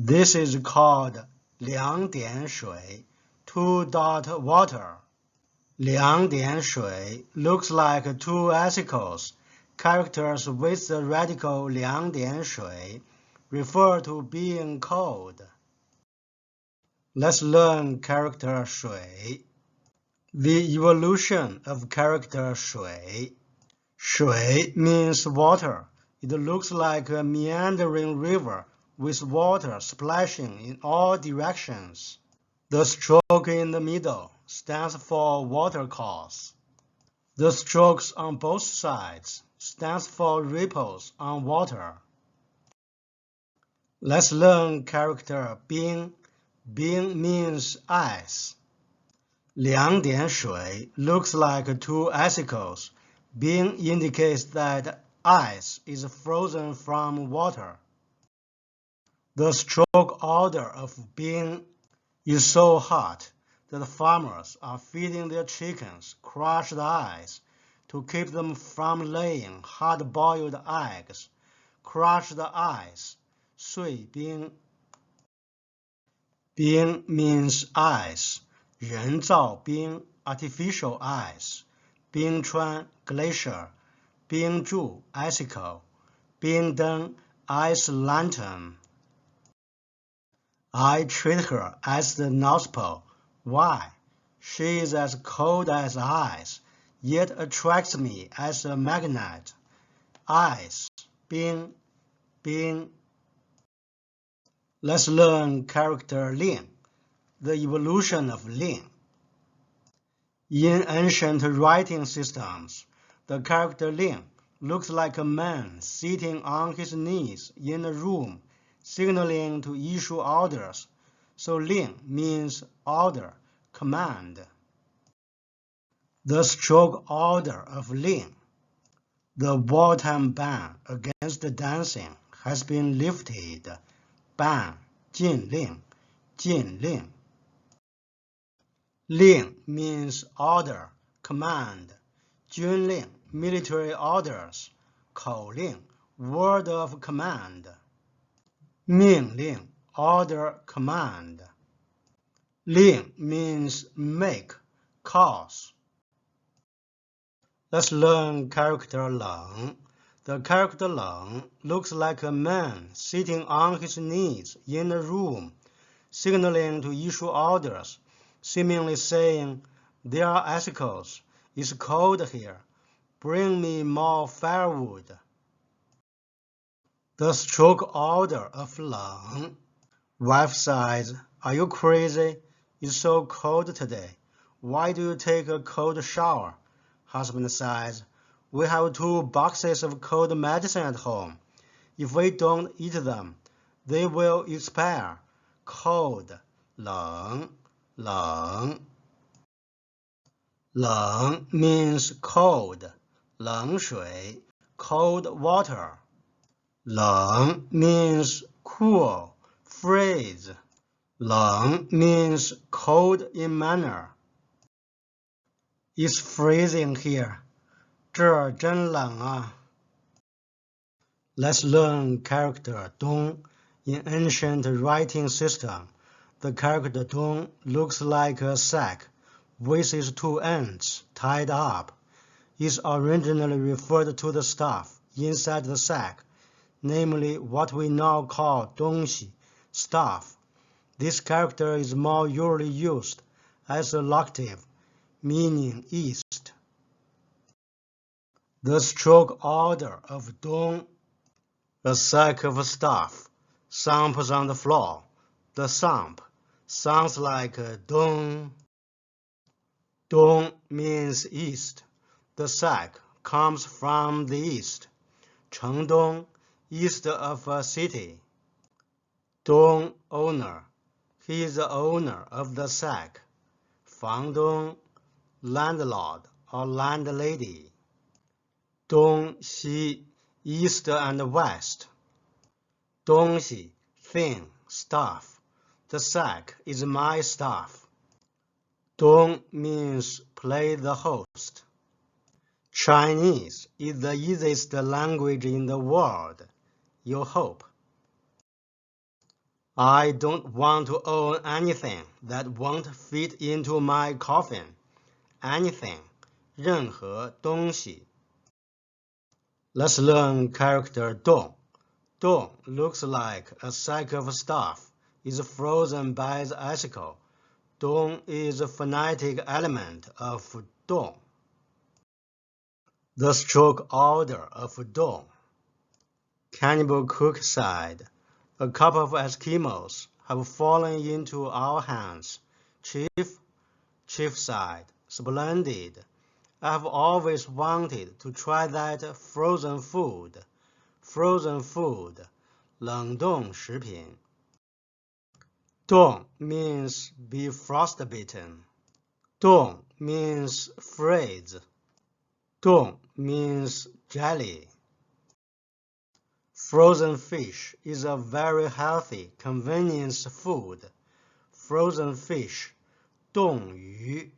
This is called 两点水, two-dot water. 两点水 looks like two icicles. Characters with the radical 两点水 refer to being cold. Let's learn character 水. The evolution of character 水. 水 means water. It looks like a meandering river with water splashing in all directions. The stroke in the middle stands for watercourse. The strokes on both sides stands for ripples on water. Let's learn character 冰. 冰 means ice. 两点水 looks like two icicles. 冰 indicates that ice is frozen from water. The stroke order of 冰 is so hot that farmers are feeding their chickens crushed ice to keep them from laying hard-boiled eggs. Crushed ice, 碎冰. 冰 means ice. 人造冰 artificial ice. 冰川 glacier. 冰柱 icicle. 冰灯 ice lantern. I treat her as the North Pole. Why? She is as cold as ice, yet attracts me as a magnet. Ice, 冰, 冰. Let's learn character 令, the evolution of 令. In ancient writing systems, the character 令 looks like a man sitting on his knees in a room, signaling to issue orders. So 令 means order, command. The stroke order of 令. The wartime ban against dancing has been lifted. Ban, 禁令, 禁令. 令 means order, command. 军令 military orders. 口令 word of command. 命令 order, command. 令 means make, cause. Let's learn character 冷. The character 冷 looks like a man sitting on his knees in a room, signaling to issue orders, seemingly saying, "There are icicles. It's cold here. Bring me more firewood." The stroke order of 冷. Wife says, "Are you crazy? It's so cold today. Why do you take a cold shower?" Husband says, "We have 2 boxes of cold medicine at home. If we don't eat them, they will expire." Cold, 冷, 冷. 冷 means cold, 冷水, cold water. 冷 means cool, freeze. 冷 means cold in manner. It's freezing here. 这儿真冷啊. Let's learn character 东. In ancient writing system, the character 东 looks like a sack with its 2 ends tied up. It originally referred to the stuff inside the sack, namely what we now call 东西, stuff. This character is more usually used as a locative, meaning east. The stroke order of 东. A sack of stuff, thumps on the floor. The thump sounds like dong. Dong means east. The sack comes from the east. 城东, east of a city. Dong owner, he is the owner of the sack. 房东, landlord or landlady. 东西, east and west. 东西, thing, stuff. The sack is my stuff. 东 means play the host. Chinese is the easiest language in the world. You hope. I don't want to own anything that won't fit into my coffin. Anything, 任何东西。Let's learn character Dong. Dong looks like a sack of stuff. Is frozen by the icicle. Dong is a phonetic element of Dong. The stroke order of Dong. Cannibal Cook said, "A couple of Eskimos have fallen into our hands." Chief said, "Splendid. I have always wanted to try that frozen food." Frozen food, 冷冻食品。Dong means be frostbitten. Dong means freeze. Dong means jelly. Frozen fish is a very healthy convenience food. Frozen fish, 冻鱼